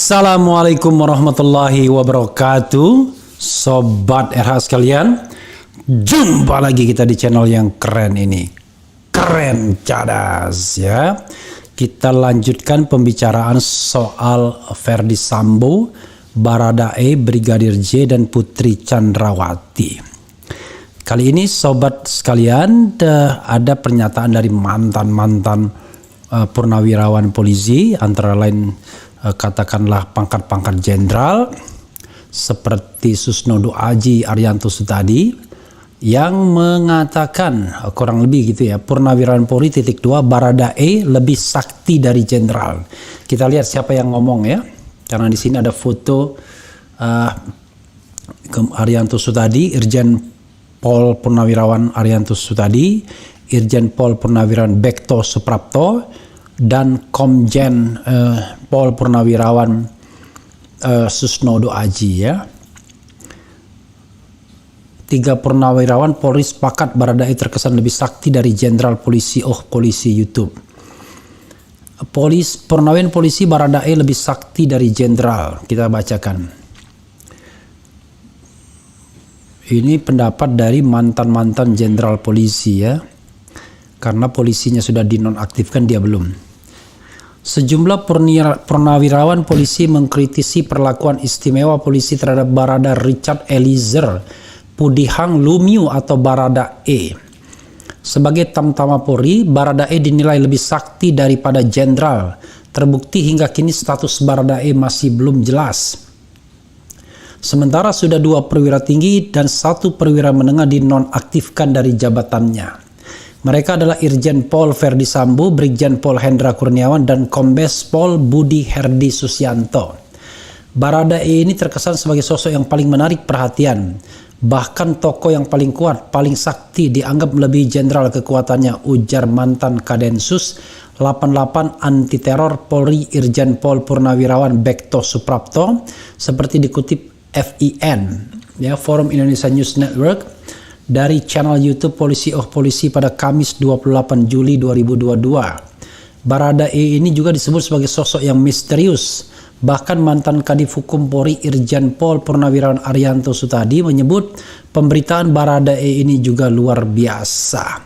Assalamualaikum warahmatullahi wabarakatuh, Sobat RH sekalian. Jumpa lagi kita di channel yang keren ini, Keren Cadas ya. Kita lanjutkan pembicaraan soal Ferdy Sambo, Baradae, Brigadir J, dan Putri Chandrawati. Kali ini sobat sekalian ada pernyataan dari mantan-mantan purnawirawan polisi, antara lain katakanlah pangkat-pangkat jenderal seperti Susnodo Aji Arianto Sutadi, yang mengatakan kurang lebih gitu ya, Purnawirawan Polri _2 Baradae lebih sakti dari jenderal. Kita lihat siapa yang ngomong ya, karena di sini ada foto Arianto Sutadi, Irjen Pol Purnawirawan Arianto Sutadi, Irjen Pol Purnawirawan Bekto Suprapto, dan Komjen Pol Purnawirawan Susnodo Aji ya. 3 purnawirawan Polri sepakat Baradae terkesan lebih sakti dari jenderal polisi. Polisi YouTube. Purnawirawan polisi Baradae lebih sakti dari jenderal. Kita bacakan. Ini pendapat dari mantan-mantan jenderal polisi ya. Karena polisinya sudah dinonaktifkan, dia belum. Sejumlah purnawirawan polisi mengkritisi perlakuan istimewa polisi terhadap Barada Richard Eliezer Pudihang Lumiu atau Baradae. Sebagai tamtama Polri, Baradae dinilai lebih sakti daripada jenderal. Terbukti hingga kini status Baradae masih belum jelas. Sementara sudah 2 perwira tinggi dan 1 perwira menengah dinonaktifkan dari jabatannya. Mereka adalah Irjen Pol Ferdy Sambo, Brigjen Pol Hendra Kurniawan, dan Kombes Pol Budi Herdi Susianto. Baradae ini terkesan sebagai sosok yang paling menarik perhatian. Bahkan tokoh yang paling kuat, paling sakti, dianggap melebihi jenderal kekuatannya, ujar mantan Kadensus 88 Anti Teror Polri Irjen Pol Purnawirawan Bekto Suprapto, seperti dikutip FIN ya, Forum Indonesia News Network, dari channel YouTube Polisi pada Kamis 28 Juli 2022. Baradae ini juga disebut sebagai sosok yang misterius. Bahkan mantan Kadif Hukum Polri Irjen Pol Purnawirawan Arianto Sutadi menyebut pemberitaan Baradae ini juga luar biasa.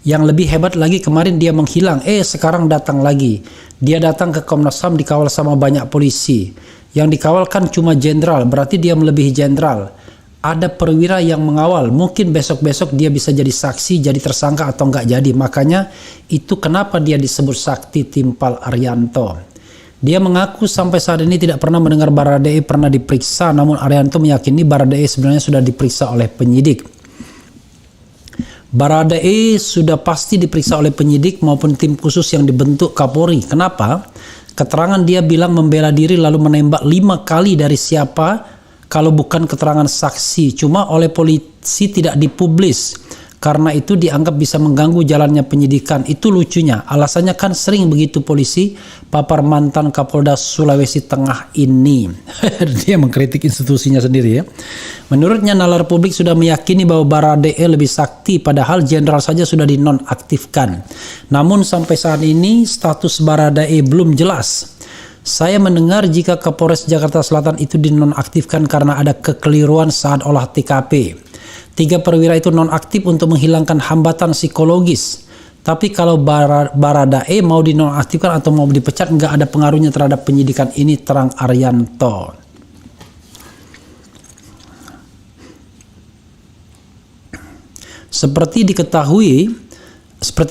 Yang lebih hebat lagi, kemarin dia menghilang, sekarang datang lagi. Dia datang ke Komnas HAM dikawal sama banyak polisi. Yang dikawal kan cuma jenderal, berarti dia melebihi jenderal. Ada perwira yang mengawal, mungkin besok-besok dia bisa jadi saksi, jadi tersangka atau enggak jadi. Makanya itu kenapa dia disebut sakti timpal Arianto. Dia mengaku sampai saat ini tidak pernah mendengar Baradae pernah diperiksa, namun Arianto meyakini Baradae sebenarnya sudah diperiksa oleh penyidik. Baradae sudah pasti diperiksa oleh penyidik maupun tim khusus yang dibentuk Kapolri. Kenapa? Keterangan dia bilang membela diri lalu menembak 5 kali dari siapa kalau bukan keterangan saksi, cuma oleh polisi tidak dipublis. Karena itu dianggap bisa mengganggu jalannya penyidikan. Itu lucunya, alasannya kan sering begitu polisi papar mantan Kapolda Sulawesi Tengah ini. Dia mengkritik institusinya sendiri ya. Menurutnya nalar publik sudah meyakini bahwa Baradae lebih sakti, padahal jenderal saja sudah dinonaktifkan. Namun sampai saat ini status Baradae belum jelas. Saya mendengar jika Kapolres Jakarta Selatan itu dinonaktifkan karena ada kekeliruan saat olah TKP. 3 perwira itu nonaktif untuk menghilangkan hambatan psikologis. Tapi kalau Baradae mau dinonaktifkan atau mau dipecat, nggak ada pengaruhnya terhadap penyidikan ini, terang Arianto. Seperti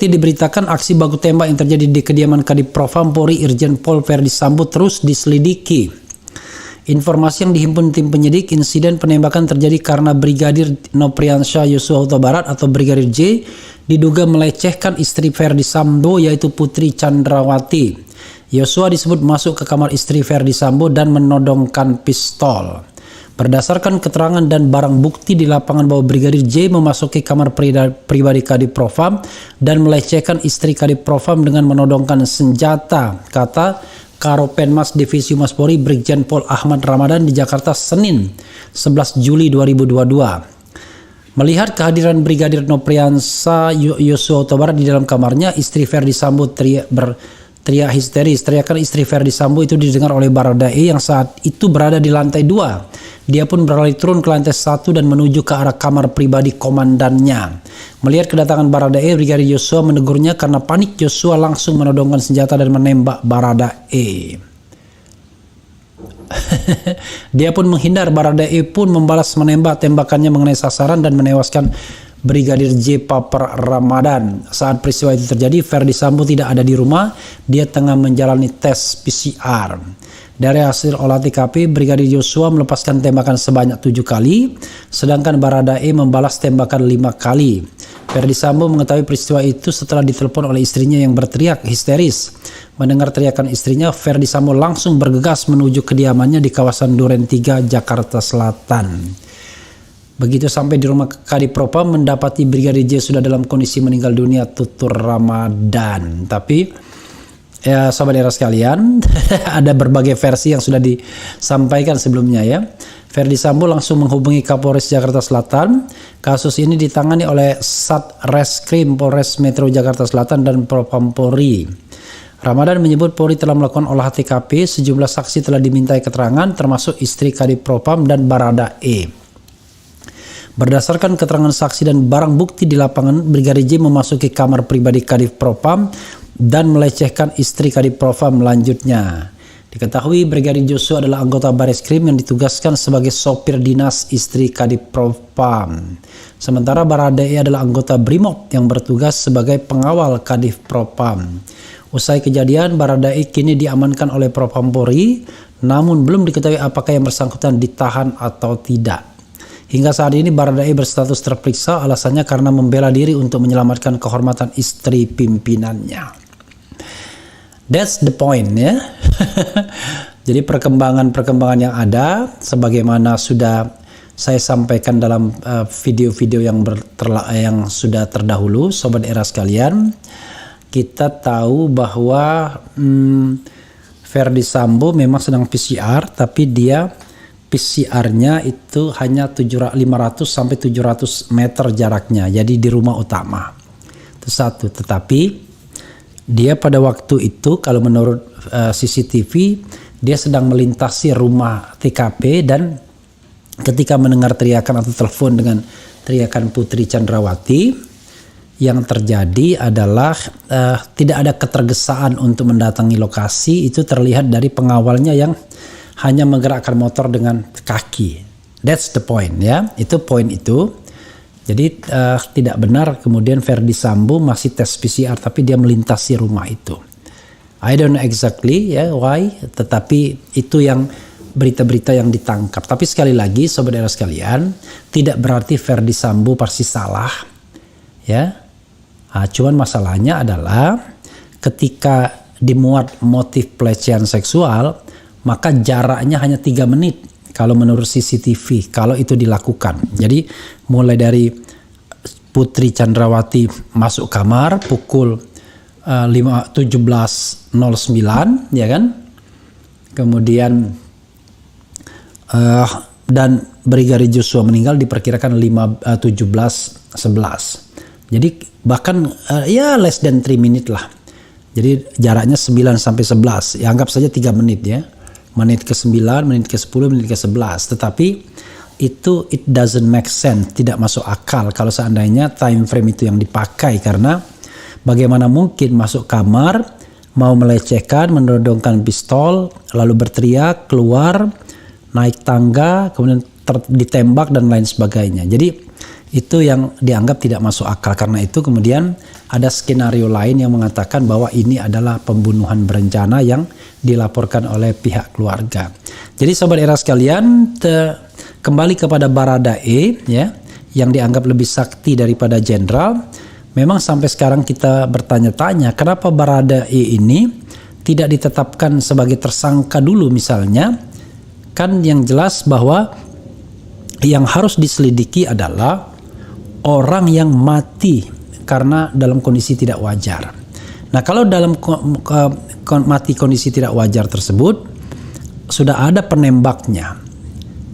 diberitakan, aksi baku tembak yang terjadi di kediaman Kadif Propam Polri Irjen Pol Ferdy Sambo terus diselidiki. Informasi yang dihimpun tim penyidik, insiden penembakan terjadi karena Brigadir Nopriansya Yosua Huta Barat atau Brigadir J diduga melecehkan istri Ferdy Sambo, yaitu Putri Chandrawati. Yosua disebut masuk ke kamar istri Ferdy Sambo dan menodongkan pistol. Berdasarkan keterangan dan barang bukti di lapangan bahwa Brigadir J memasuki kamar pribadi Kadif Propam dan melecehkan istri Kadif Propam dengan menodongkan senjata, kata Karopenmas Divisi Humas Polri Brigjen Pol Ahmad Ramadan di Jakarta Senin 11 Juli 2022. Melihat kehadiran Brigadir Nopriansya Yosua Huta Barat di dalam kamarnya, istri Ferdy Sambo teriak histeris. Teriakan istri Verdi Sambo itu didengar oleh Baradae yang saat itu berada di lantai 2. Dia pun berlari turun ke lantai 1 dan menuju ke arah kamar pribadi komandannya. Melihat kedatangan Baradae, Brigadir Joshua menegurnya. Karena panik, Joshua langsung menodongkan senjata dan menembak Baradae. Dia pun menghindar. Baradae pun membalas menembak tembakannya mengenai sasaran dan menewaskan Brigadir J. Paper Ramadan. Saat peristiwa itu terjadi, Verdi Sambo tidak ada di rumah. Dia tengah menjalani tes PCR. Dari hasil olah TKP, Brigadir Joshua melepaskan tembakan sebanyak 7 kali, sedangkan Baradae membalas tembakan 5 kali. Verdi Sambo mengetahui peristiwa itu setelah ditelepon oleh istrinya yang berteriak histeris. Mendengar teriakan istrinya, Verdi Sambo langsung bergegas menuju kediamannya di kawasan Duren 3, Jakarta Selatan. Begitu sampai di rumah Kadipropam, mendapati Brigadir J sudah dalam kondisi meninggal dunia tutur Ramadan. Tapi ya sahabat era sekalian, ada berbagai versi yang sudah disampaikan sebelumnya ya. Verdi Sambo langsung menghubungi Kapolres Jakarta Selatan. Kasus ini ditangani oleh Satreskrim Polres Metro Jakarta Selatan dan Propam Polri. Ramadan menyebut Polri telah melakukan olah TKP. Sejumlah saksi telah dimintai keterangan, termasuk istri Kadipropam dan Baradae. Berdasarkan keterangan saksi dan barang bukti di lapangan, Brigadir J memasuki kamar pribadi Kadipropam dan melecehkan istri Kadipropam lanjutnya. Diketahui Brigadir Joshua adalah anggota Bareskrim yang ditugaskan sebagai sopir dinas istri Kadipropam. Sementara Baradae adalah anggota Brimob yang bertugas sebagai pengawal Kadipropam. Usai kejadian, Baradae kini diamankan oleh Propam Polri, namun belum diketahui apakah yang bersangkutan ditahan atau tidak. Hingga saat ini Baradae berstatus terperiksa, alasannya karena membela diri untuk menyelamatkan kehormatan istri pimpinannya. That's the point ya. Jadi perkembangan-perkembangan yang ada, sebagaimana sudah saya sampaikan dalam video-video yang sudah terdahulu, sobat era sekalian, kita tahu bahwa Verdi Sambo memang sedang PCR, tapi dia PCR-nya itu hanya 500 sampai 700 meter jaraknya, jadi di rumah utama. Itu satu. Tetapi dia pada waktu itu kalau menurut CCTV dia sedang melintasi rumah TKP dan ketika mendengar teriakan atau telepon dengan teriakan Putri Chandrawati, yang terjadi adalah tidak ada ketergesaan untuk mendatangi lokasi. Itu terlihat dari pengawalnya yang hanya menggerakkan motor dengan kaki. That's the point ya. Itu poin itu. Jadi tidak benar kemudian Verdi Sambo masih tes PCR tapi dia melintasi rumah itu. I don't know exactly ya why, tetapi itu yang berita-berita yang ditangkap. Tapi sekali lagi sobat era sekalian, tidak berarti Verdi Sambo pasti salah ya. Cuman masalahnya adalah ketika dimuat motif pelecehan seksual, maka jaraknya hanya 3 menit kalau menurut CCTV kalau itu dilakukan. Jadi mulai dari Putri Chandrawati masuk kamar pukul 17.09 ya kan, kemudian dan Brigadir Joshua meninggal diperkirakan 17.11. Jadi bahkan ya less than 3 menit lah. Jadi jaraknya 9 sampai 11. Ya, anggap saja 3 menit ya. Menit ke 9, menit ke 10, menit ke 11. Tetapi itu it doesn't make sense, tidak masuk akal kalau seandainya time frame itu yang dipakai, karena bagaimana mungkin masuk kamar mau melecehkan, menodongkan pistol, lalu berteriak, keluar, naik tangga, kemudian ditembak dan lain sebagainya. Jadi itu yang dianggap tidak masuk akal. Karena itu kemudian ada skenario lain yang mengatakan bahwa ini adalah pembunuhan berencana yang dilaporkan oleh pihak keluarga. Jadi sobat era sekalian, kembali kepada Baradae ya, yang dianggap lebih sakti daripada jenderal. Memang sampai sekarang kita bertanya-tanya kenapa Baradae ini tidak ditetapkan sebagai tersangka dulu misalnya. Kan yang jelas bahwa yang harus diselidiki adalah orang yang mati karena dalam kondisi tidak wajar. Nah, kalau dalam mati kondisi tidak wajar tersebut sudah ada penembaknya,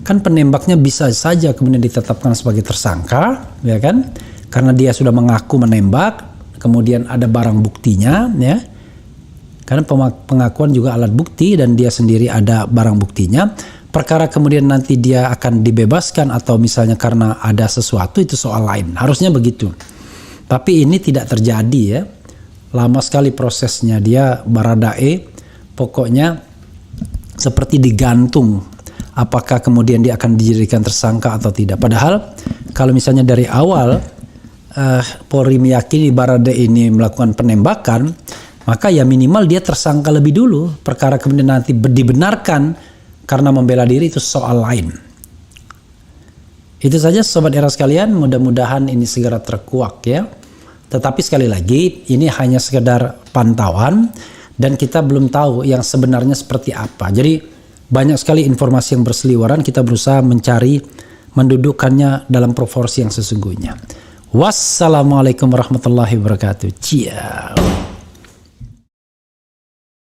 kan penembaknya bisa saja kemudian ditetapkan sebagai tersangka, ya kan? Karena dia sudah mengaku menembak, kemudian ada barang buktinya, ya. Karena pengakuan juga alat bukti dan dia sendiri ada barang buktinya. Perkara kemudian nanti dia akan dibebaskan atau misalnya karena ada sesuatu, itu soal lain. Harusnya begitu. Tapi ini tidak terjadi ya. Lama sekali prosesnya. Dia Baradae pokoknya seperti digantung. Apakah kemudian dia akan dijadikan tersangka atau tidak. Padahal kalau misalnya dari awal Polri meyakini Baradae ini melakukan penembakan, maka ya minimal dia tersangka lebih dulu. Perkara kemudian nanti dibenarkan karena membela diri, itu soal lain. Itu saja Sobat Era sekalian, mudah-mudahan ini segera terkuak ya. Tetapi sekali lagi, ini hanya sekedar pantauan dan kita belum tahu yang sebenarnya seperti apa. Jadi banyak sekali informasi yang berseliweran, kita berusaha mencari, mendudukkannya dalam proporsi yang sesungguhnya. Wassalamualaikum warahmatullahi wabarakatuh. Ciao.